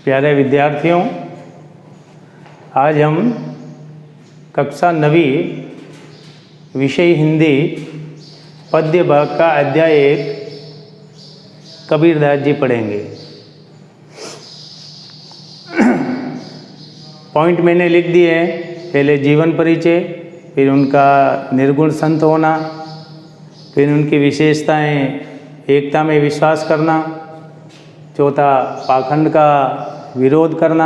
प्यारे विद्यार्थियों, आज हम कक्षा 9वीं विषय हिंदी पद्य भाग का अध्याय 1 कबीरदास जी पढ़ेंगे। पॉइंट मैंने लिख दिए हैं। पहले जीवन परिचय, फिर उनका निर्गुण संत होना, फिर उनकी विशेषताएं, एकता में विश्वास करना, चौथा पाखंड का विरोध करना,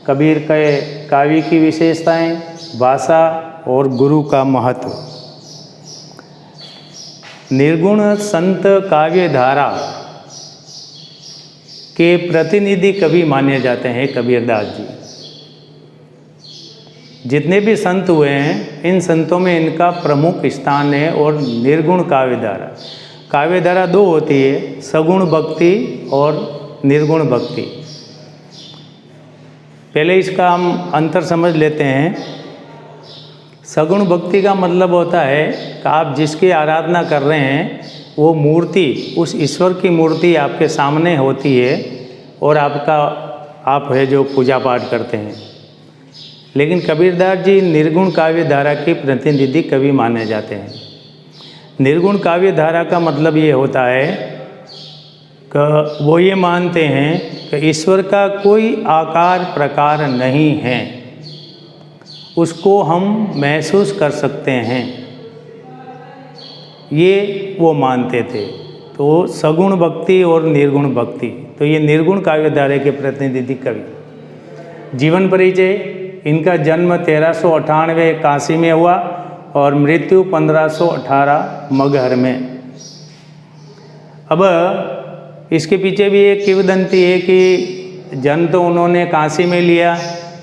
कबीर के काव्य की विशेषताएं, भाषा और गुरु का महत्व। निर्गुण संत काव्य धारा के प्रतिनिधि कवि माने जाते हैं कबीरदास जी। जितने भी संत हुए हैं, इन संतों में इनका प्रमुख स्थान है। और निर्गुण काव्यधारा, काव्यधारा 2 होती है, सगुण भक्ति और निर्गुण भक्ति। पहले इसका हम अंतर समझ लेते हैं। सगुण भक्ति का मतलब होता है कि आप जिसकी आराधना कर रहे हैं वो मूर्ति, उस ईश्वर की मूर्ति आपके सामने होती है और आप है जो पूजा पाठ करते हैं। लेकिन कबीरदास जी निर्गुण काव्य धारा के प्रतिनिधि कवि माने जाते हैं। निर्गुण काव्य धारा का मतलब ये होता है कि वो ये मानते हैं कि ईश्वर का कोई आकार प्रकार नहीं है, उसको हम महसूस कर सकते हैं, ये वो मानते थे। तो सगुण भक्ति और निर्गुण भक्ति, तो ये निर्गुण काव्य धारा के प्रतिनिधि कवि। जीवन परिचय, इनका जन्म 1398 काशी में हुआ और मृत्यु 1518 मगहर में। अब इसके पीछे भी एक किंवदंती है कि जन्म तो उन्होंने काशी में लिया।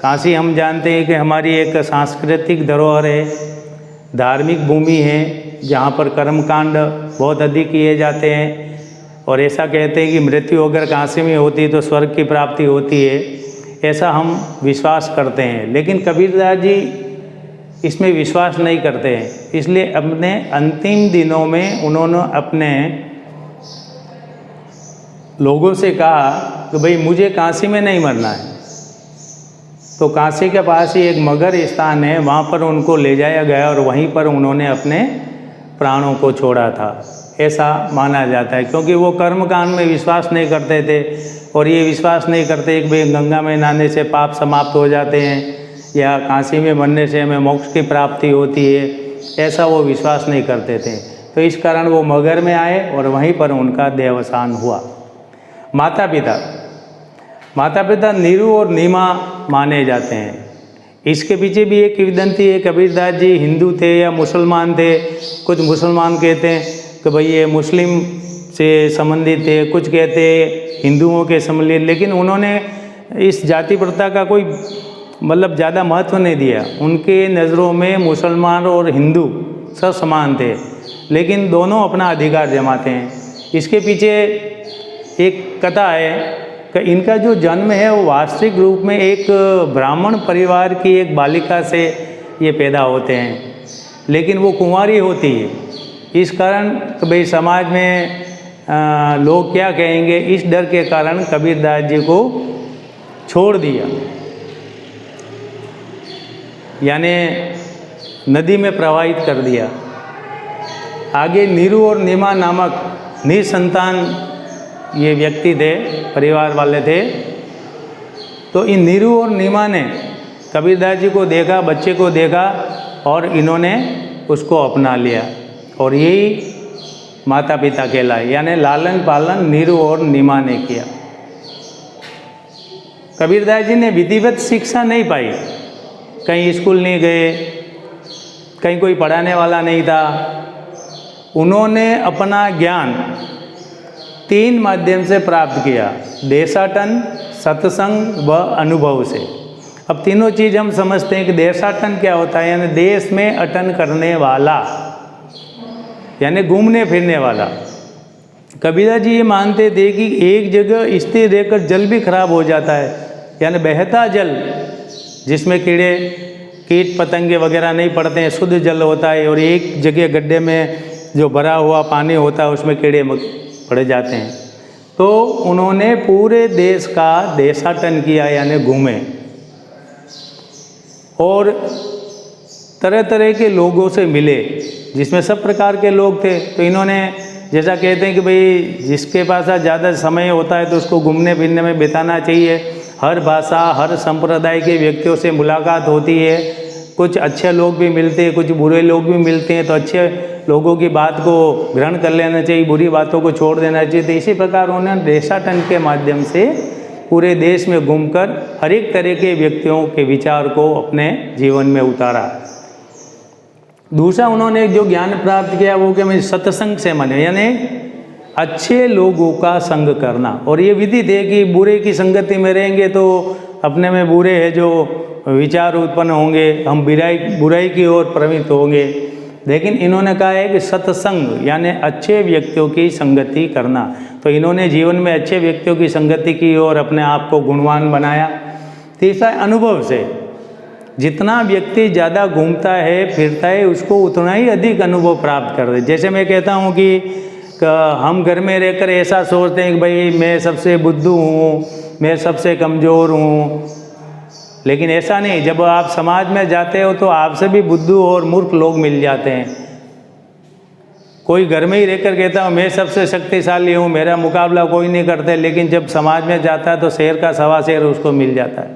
काशी हम जानते हैं कि हमारी एक सांस्कृतिक धरोहर है, धार्मिक भूमि है, जहाँ पर कर्मकांड बहुत अधिक किए जाते हैं। और ऐसा कहते हैं कि मृत्यु अगर काशी में होती है तो स्वर्ग की प्राप्ति होती है, ऐसा हम विश्वास करते हैं। लेकिन कबीरदास जी इसमें विश्वास नहीं करते हैं। इसलिए अपने अंतिम दिनों में उन्होंने अपने लोगों से कहा कि भाई मुझे काशी में नहीं मरना है। तो काशी के पास ही एक मगर स्थान है, वहाँ पर उनको ले जाया गया और वहीं पर उन्होंने अपने प्राणों को छोड़ा था, ऐसा माना जाता है। क्योंकि वो कर्मकांड में विश्वास नहीं करते थे और ये विश्वास नहीं करते कि भाई गंगा में नहाने से पाप समाप्त हो जाते हैं या काशी में मरने से हमें मोक्ष की प्राप्ति होती है, ऐसा वो विश्वास नहीं करते थे। तो इस कारण वो मगर में आए और वहीं पर उनका देहावसान हुआ। माता पिता नीरू और नीमा माने जाते हैं। इसके पीछे भी एक किंवदंती है, कबीरदास जी हिंदू थे या मुसलमान थे। कुछ मुसलमान कहते हैं कि भाई ये मुस्लिम से संबंधित थे, कुछ कहते हैं हिंदुओं के संबंधित। लेकिन उन्होंने इस जाति प्रथा का कोई मतलब ज़्यादा महत्व नहीं दिया। उनके नज़रों में मुसलमान और हिंदू सब समान थे, लेकिन दोनों अपना अधिकार जमाते हैं। इसके पीछे एक कथा है कि इनका जो जन्म है वो वास्तविक रूप में एक ब्राह्मण परिवार की एक बालिका से ये पैदा होते हैं, लेकिन वो कुंवारी होती है। इस कारण कि भाई समाज में लोग क्या कहेंगे, इस डर के कारण कबीरदास जी को छोड़ दिया, यानी नदी में प्रवाहित कर दिया। आगे नीरू और नीमा नामक निसंतान ये व्यक्ति थे, परिवार वाले थे। तो इन नीरू और नीमा ने कबीरदास जी को देखा, बच्चे को देखा और इन्होंने उसको अपना लिया और यही माता पिता कहलाए, यानी लालन पालन नीरू और नीमा ने किया। कबीरदास जी ने विधिवत शिक्षा नहीं पाई, कहीं स्कूल नहीं गए, कहीं कोई पढ़ाने वाला नहीं था। उन्होंने अपना ज्ञान 3 माध्यम से प्राप्त किया, देशाटन, सत्संग व अनुभव से। अब तीनों चीज़ हम समझते हैं कि देशाटन क्या होता है, यानी देश में अटन करने वाला, यानी घूमने फिरने वाला। कबीरदास जी ये मानते थे कि एक जगह स्थिर रहकर जल भी खराब हो जाता है, यानी बहता जल जिसमें कीड़े कीट पतंगे वगैरह नहीं पड़ते हैं, शुद्ध जल होता है। और एक जगह गड्ढे में जो भरा हुआ पानी होता है उसमें कीड़े पड़ जाते हैं। तो उन्होंने पूरे देश का देशाटन किया, यानी घूमे और तरह तरह के लोगों से मिले, जिसमें सब प्रकार के लोग थे। तो इन्होंने जैसा कहते हैं कि भाई जिसके पास ज़्यादा समय होता है तो उसको घूमने फिरने में बिताना चाहिए। हर भाषा, हर संप्रदाय के व्यक्तियों से मुलाकात होती है, कुछ अच्छे लोग भी मिलते हैं, कुछ बुरे लोग भी मिलते हैं। तो अच्छे लोगों की बात को ग्रहण कर लेना चाहिए, बुरी बातों को छोड़ देना चाहिए। तो इसी प्रकार उन्होंने देशाटन के माध्यम से पूरे देश में घूमकर हर एक तरह के व्यक्तियों के विचार को अपने जीवन में उतारा। दूसरा उन्होंने जो ज्ञान प्राप्त किया वो क्या, सत्संग से माने, यानी अच्छे लोगों का संग करना। और ये विधि थे कि बुरे की संगति में रहेंगे तो अपने में बुरे है जो विचार उत्पन्न होंगे, हम बुराई की ओर प्रवृत्त होंगे। लेकिन इन्होंने कहा है कि सत्संग यानी अच्छे व्यक्तियों की संगति करना। तो इन्होंने जीवन में अच्छे व्यक्तियों की संगति की और अपने आप को गुणवान बनाया। तीसरा अनुभव से, जितना व्यक्ति ज़्यादा घूमता है फिरता है उसको उतना ही अधिक अनुभव प्राप्त करते हैं। जैसे मैं कहता हूँ कि हम घर में रहकर ऐसा सोचते हैं कि भाई मैं सबसे बुद्धू हूँ, मैं सबसे कमज़ोर हूँ, लेकिन ऐसा नहीं। जब आप समाज में जाते हो तो आपसे भी बुद्धू और मूर्ख लोग मिल जाते हैं। कोई घर में ही रहकर कहता हूँ मैं सबसे शक्तिशाली हूँ, मेरा मुकाबला कोई नहीं करते, लेकिन जब समाज में जाता है तो शेर का सवा शेर उसको मिल जाता है।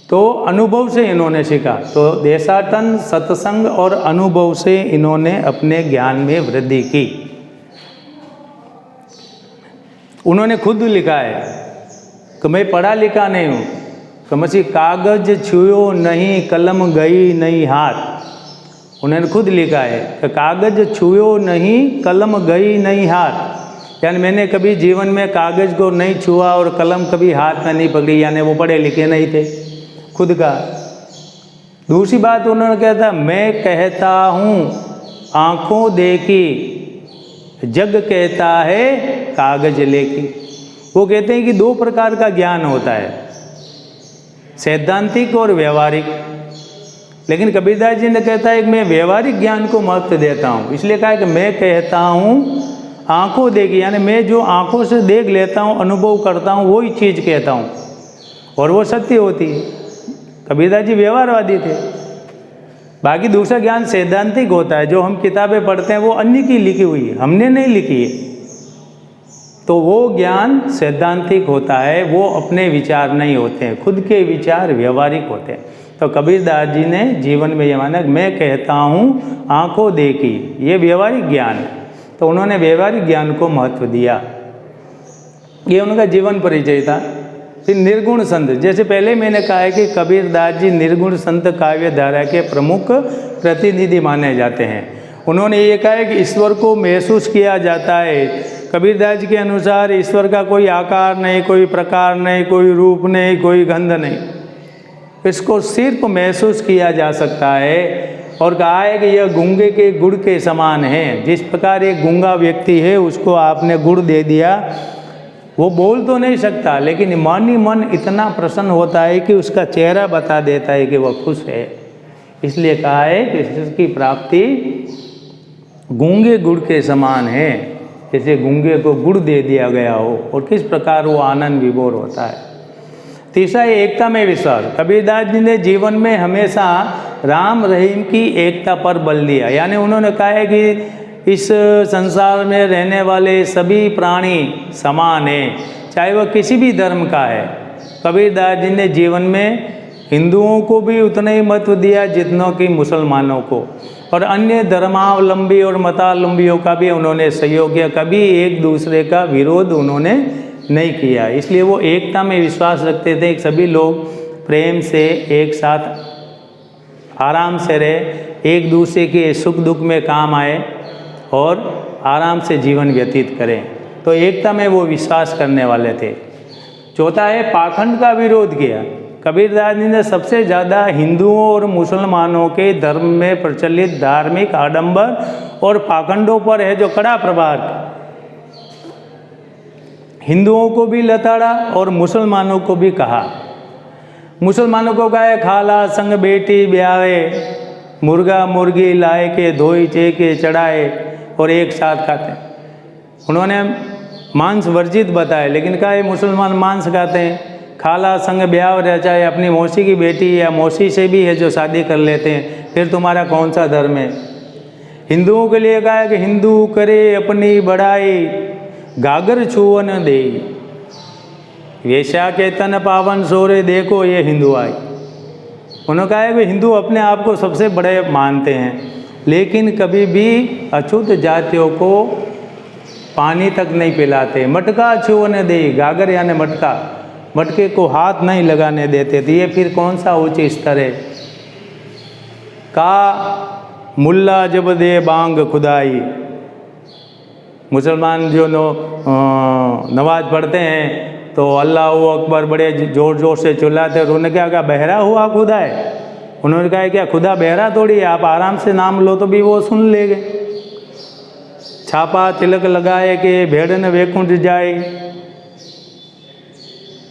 तो अनुभव से इन्होंने सीखा। तो देशाटन, सत्संग और अनुभव से इन्होंने अपने ज्ञान में वृद्धि की। उन्होंने खुद लिखा है कि मैं पढ़ा लिखा नहीं हूँ, कमसी कागज छुयो नहीं, कलम गई नहीं हाथ। उन्होंने खुद लिखा है कि कागज छुयो नहीं, कलम गई नहीं हाथ, यानी मैंने कभी जीवन में कागज को नहीं छुआ और कलम कभी हाथ में नहीं पकड़ी, यानी वो पढ़े लिखे नहीं थे, खुद का। दूसरी बात उन्होंने कहा था, मैं कहता हूँ आँखों देखी, जग कहता है कागज लेकी। वो कहते हैं कि दो प्रकार का ज्ञान होता है, सैद्धांतिक और व्यवहारिक। लेकिन कबीरदास जी ने कहता है कि मैं व्यवहारिक ज्ञान को महत्व देता हूँ, इसलिए कहा है कि मैं कहता हूँ आँखों देखी, यानी मैं जो आँखों से देख लेता हूँ, अनुभव करता हूँ, वही चीज़ कहता हूँ और वो सत्य होती है। कबीरदास जी व्यवहारवादी थे। बाकी दूसरा ज्ञान सैद्धांतिक होता है, जो हम किताबें पढ़ते हैं वो अन्य की लिखी हुई है, हमने नहीं लिखी है, तो वो ज्ञान सैद्धांतिक होता है, वो अपने विचार नहीं होते हैं, खुद के विचार व्यवहारिक होते हैं। तो कबीरदास जी ने जीवन में ये माना, मैं कहता हूँ आँखों देखी, ये व्यवहारिक ज्ञान है। तो उन्होंने व्यवहारिक ज्ञान को महत्व दिया, ये उनका जीवन परिचय था। फिर निर्गुण संत, जैसे पहले मैंने कहा है कि कबीरदास जी निर्गुण संत काव्य धारा के प्रमुख प्रतिनिधि माने जाते हैं। उन्होंने ये कहा है कि ईश्वर को महसूस किया जाता है। कबीरदास जी के अनुसार ईश्वर का कोई आकार नहीं, कोई प्रकार नहीं, कोई रूप नहीं, कोई गंध नहीं, इसको सिर्फ महसूस किया जा सकता है। और कहा है कि यह गूंगे के गुड़ के समान है। जिस प्रकार एक गूंगा व्यक्ति है, उसको आपने गुड़ दे दिया, वो बोल तो नहीं सकता, लेकिन मन ही मन इतना प्रसन्न होता है कि उसका चेहरा बता देता है कि वह खुश है। इसलिए कहा है कि इसकी प्राप्ति गूंगे गुड़ के समान है, जैसे गूंगे को गुड़ दे दिया गया हो, और किस प्रकार वो आनंद विभोर होता है। तीसरा है एकता में विश्वास। कबीरदास जी ने जीवन में हमेशा राम रहीम की एकता पर बल दिया, यानी उन्होंने कहा है कि इस संसार में रहने वाले सभी प्राणी समान हैं, चाहे वह किसी भी धर्म का है। कबीरदास जी ने जीवन में हिंदुओं को भी उतना ही महत्व दिया जितना कि मुसलमानों को, और अन्य धर्मावलंबी और मतावलंबियों का भी उन्होंने सहयोग किया। कभी एक दूसरे का विरोध उन्होंने नहीं किया। इसलिए वो एकता में विश्वास रखते थे कि सभी लोग प्रेम से एक साथ आराम से रहे, एक दूसरे के सुख दुख में काम आए और आराम से जीवन व्यतीत करें। तो एकता में वो विश्वास करने वाले थे। चौथा है पाखंड का विरोध किया। कबीरदास जी ने सबसे ज़्यादा हिंदुओं और मुसलमानों के धर्म में प्रचलित धार्मिक आडंबर और पाखंडों पर है जो कड़ा प्रहार, हिंदुओं को भी लताड़ा और मुसलमानों को भी कहा। मुसलमानों को कहा खाला संग बेटी ब्यावे, मुर्गा मुर्गी लाए के धोई चे के चढ़ाए और एक साथ खाते। उन्होंने मांस वर्जित बताए, लेकिन कहा ये मुसलमान मांस खाते हैं। खाला संग ब्याह रचाए, अपनी मौसी की बेटी या मौसी से भी है जो शादी कर लेते हैं, फिर तुम्हारा कौन सा धर्म है। हिंदुओं के लिए कहा है कि हिंदू करे अपनी बढ़ाई, गागर छुअन दे, वेश्या के तन पावन सोरे, देखो ये हिंदू आई। उन्होंने कहा है कि हिंदू अपने आप को सबसे बड़े मानते हैं, लेकिन कभी भी अछूत जातियों को पानी तक नहीं पिलाते। मटका छुअने दे, गागर यानी मटका, मटके को हाथ नहीं लगाने देते। तो ये फिर कौन सा उच्च स्तर है। का मुल्ला जब दे बांग खुदाई, मुसलमान जो नमाज पढ़ते हैं तो अल्लाह अकबर बड़े ज़ोर ज़ोर से चिल्लाते हैं। उन्होंने क्या कहा, बहरा हुआ खुदा है। उन्होंने कहा क्या खुदा बहरा थोड़ी है, आप आराम से नाम लो तो भी वो सुन लेंगे। छापा तिलक लगाए कि भेड़ न वैकुंठ जाए,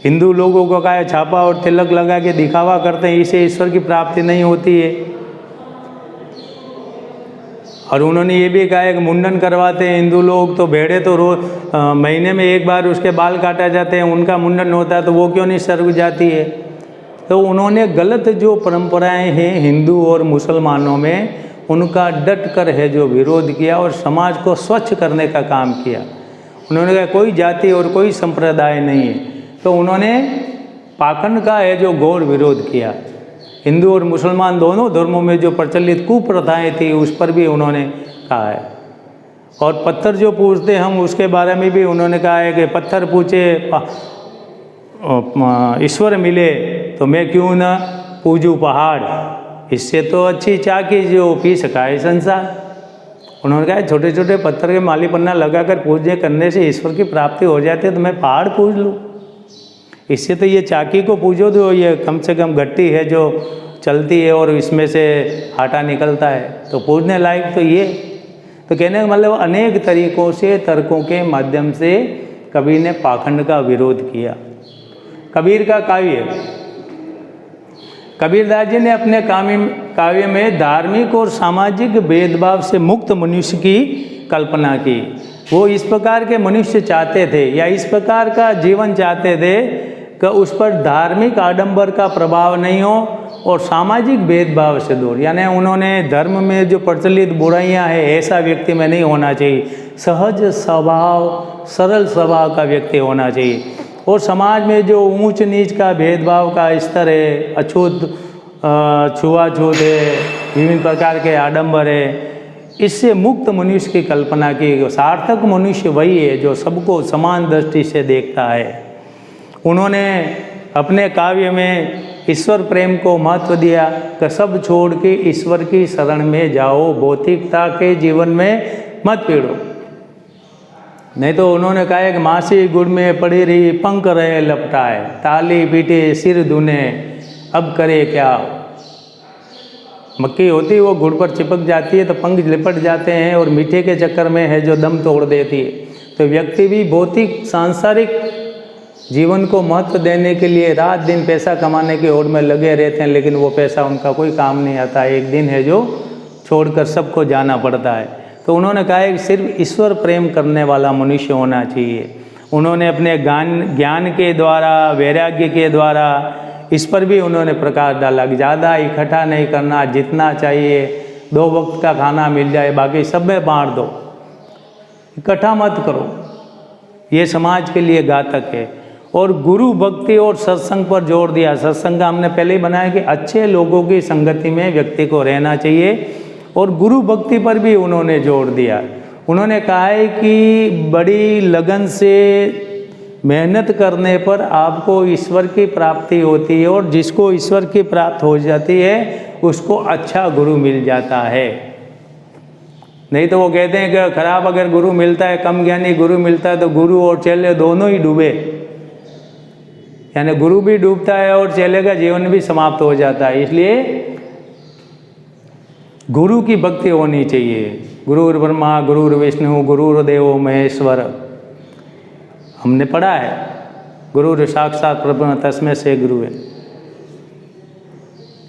हिंदू लोगों को कहा है छापा और तिलक लगा के दिखावा करते हैं, इससे ईश्वर की प्राप्ति नहीं होती है। और उन्होंने ये भी कहा है कि मुंडन करवाते हैं हिंदू लोग, तो भेड़े तो रोज महीने में एक बार उसके बाल काटा जाते हैं, उनका मुंडन होता है तो वो क्यों नहीं स्वर्ग जाती है। तो उन्होंने गलत जो परंपराएं हैं हिंदू और मुसलमानों में, उनका डट कर है जो विरोध किया और समाज को स्वच्छ करने का काम किया। उन्होंने कहा कोई जाति और कोई संप्रदाय नहीं है, तो उन्होंने पाखंड का है जो घोर विरोध किया। हिंदू और मुसलमान दोनों धर्मों में जो प्रचलित कुप्रथाएं थी उस पर भी उन्होंने कहा है। और पत्थर जो पूजते हम उसके बारे में भी उन्होंने कहा है कि पत्थर पूछे ईश्वर मिले तो मैं क्यों न पूजूं पहाड़, इससे तो अच्छी चाकी जो पी सका है संसार। उन्होंने कहा छोटे छोटे पत्थर के माली पन्ना लगाकर पूजने करने से ईश्वर की प्राप्ति हो जाती है, तो मैं पहाड़ पूज लूँ। इससे तो ये चाकी को पूजो तो ये कम से कम गट्टी है जो चलती है और इसमें से आटा निकलता है, तो पूजने लायक तो ये। तो कहने का मतलब अनेक तरीक़ों से तर्कों के माध्यम से कबीर ने पाखंड का विरोध किया। कबीर का काव्य, कबीरदास जी ने अपने काव्य में धार्मिक और सामाजिक भेदभाव से मुक्त मनुष्य की कल्पना की। वो इस प्रकार के मनुष्य चाहते थे या इस प्रकार का जीवन चाहते थे कि उस पर धार्मिक आडंबर का प्रभाव नहीं हो और सामाजिक भेदभाव से दूर। यानी उन्होंने धर्म में जो प्रचलित बुराइयां हैं ऐसा व्यक्ति में नहीं होना चाहिए, सहज स्वभाव सरल स्वभाव का व्यक्ति होना चाहिए। और समाज में जो ऊंच नीच का भेदभाव का स्तर है, अछूत छुआछूत है, विभिन्न प्रकार के आडंबर है, इससे मुक्त मनुष्य की कल्पना की। सार्थक मनुष्य वही है जो सबको समान दृष्टि से देखता है। उन्होंने अपने काव्य में ईश्वर प्रेम को महत्व दिया कि सब छोड़ के ईश्वर की शरण में जाओ, भौतिकता के जीवन में मत पीड़ो। नहीं तो उन्होंने कहा कि मासी गुड़ में पड़ी रही पंख रहे लपटाए, ताली पीटे सिर धुने अब करे क्या। मक्की होती है वो गुड़ पर चिपक जाती है तो पंख लिपट जाते हैं और मीठे के चक्कर में है जो दम तोड़ देती है। तो व्यक्ति भी भौतिक सांसारिक जीवन को महत्व देने के लिए रात दिन पैसा कमाने की ओर में लगे रहते हैं, लेकिन वो पैसा उनका कोई काम नहीं आता। एक दिन है जो छोड़कर सबको जाना पड़ता है। तो उन्होंने कहा कि सिर्फ ईश्वर प्रेम करने वाला मनुष्य होना चाहिए। उन्होंने अपने ज्ञान के द्वारा, वैराग्य के द्वारा इस पर भी उन्होंने प्रकाश डाला कि ज़्यादा इकट्ठा नहीं करना, जितना चाहिए 2 वक्त का खाना मिल जाए बाकी सब में बांट दो, इकट्ठा मत करो, ये समाज के लिए घातक है। और गुरु भक्ति और सत्संग पर जोर दिया। सत्संग का हमने पहले ही बनाया कि अच्छे लोगों की संगति में व्यक्ति को रहना चाहिए। और गुरु भक्ति पर भी उन्होंने जोर दिया। उन्होंने कहा है कि बड़ी लगन से मेहनत करने पर आपको ईश्वर की प्राप्ति होती है और जिसको ईश्वर की प्राप्ति हो जाती है उसको अच्छा गुरु मिल जाता है। नहीं तो वो कहते हैं कि खराब अगर गुरु मिलता है, कम ज्ञानी गुरु मिलता है तो गुरु और चेले दोनों ही डूबे। यानी गुरु भी डूबता है और चेले का जीवन भी समाप्त हो जाता है। इसलिए गुरु की भक्ति होनी चाहिए। गुरुर् ब्रह्मा गुरुर् विष्णु गुरुर्देवो महेश्वर, हमने पढ़ा है गुरु साक्षात ब्रह्म तस्मै से गुरु है।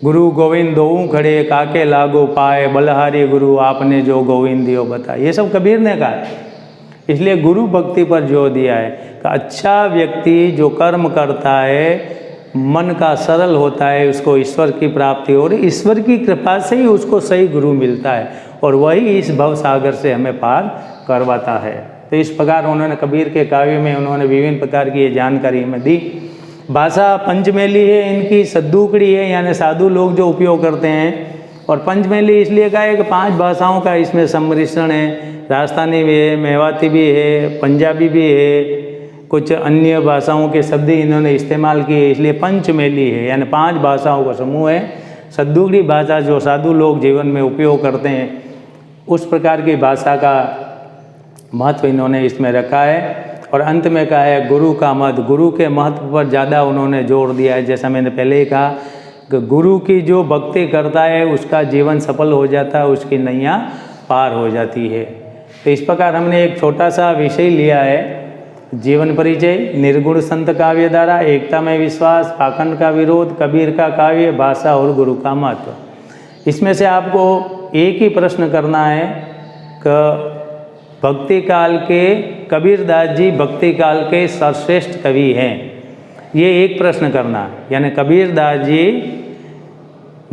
गुरु गोविंद दोऊ खड़े काके लागो पाए, बलहारी गुरु आपने जो गोविंद दियो बताए। ये सब कबीर ने कहा है। इसलिए गुरु भक्ति पर जोर दिया है कि अच्छा व्यक्ति जो कर्म करता है, मन का सरल होता है, उसको ईश्वर की प्राप्ति और ईश्वर की कृपा से ही उसको सही गुरु मिलता है और वही इस भव सागर से हमें पार करवाता है। तो इस प्रकार उन्होंने कबीर के काव्य में उन्होंने विभिन्न प्रकार की ये जानकारी हमें दी। भाषा पंचमेली है, इनकी सद्दुकड़ी है, यानी साधु लोग जो उपयोग करते हैं। और पंचमेली इसलिए कहा है कि 5 भाषाओं का इसमें सम्मिश्रण है, राजस्थानी भी है, मेवाती भी है, पंजाबी भी है, कुछ अन्य भाषाओं के शब्द इन्होंने इस्तेमाल किए, इसलिए पंचमेली है, यानी 5 भाषाओं का समूह है। सद्दुकड़ी भाषा जो साधु लोग जीवन में उपयोग करते हैं, उस प्रकार की भाषा का महत्व इन्होंने इसमें रखा है। और अंत में कहा है गुरु का मत, गुरु के महत्व पर ज़्यादा उन्होंने जोर दिया है। जैसा मैंने पहले ही कहा कि गुरु की जो भक्ति करता है उसका जीवन सफल हो जाता है, उसकी नैया पार हो जाती है। तो इस प्रकार हमने एक छोटा सा विषय लिया है, जीवन परिचय, निर्गुण संत काव्य धारा, एकता में विश्वास, पाखंड का विरोध, कबीर का काव्य, भाषा और गुरु का महत्व। इसमें से आपको एक ही प्रश्न करना है कि भक्ति काल के कबीरदास जी भक्ति काल के सर्वश्रेष्ठ कवि हैं, ये एक प्रश्न करना है। यानी कबीरदास जी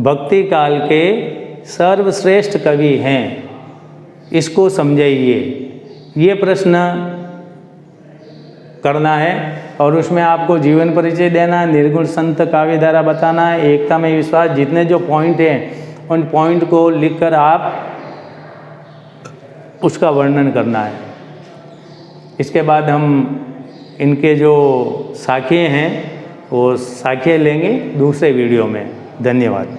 भक्ति काल के सर्वश्रेष्ठ कवि हैं, इसको समझाइए, ये प्रश्न करना है। और उसमें आपको जीवन परिचय देना, निर्गुण संत काव्य धारा बताना है, एकता में विश्वास, जितने जो पॉइंट हैं उन पॉइंट को लिखकर आप उसका वर्णन करना है। इसके बाद हम इनके जो साखिए हैं वो साखिए लेंगे दूसरे वीडियो में। धन्यवाद।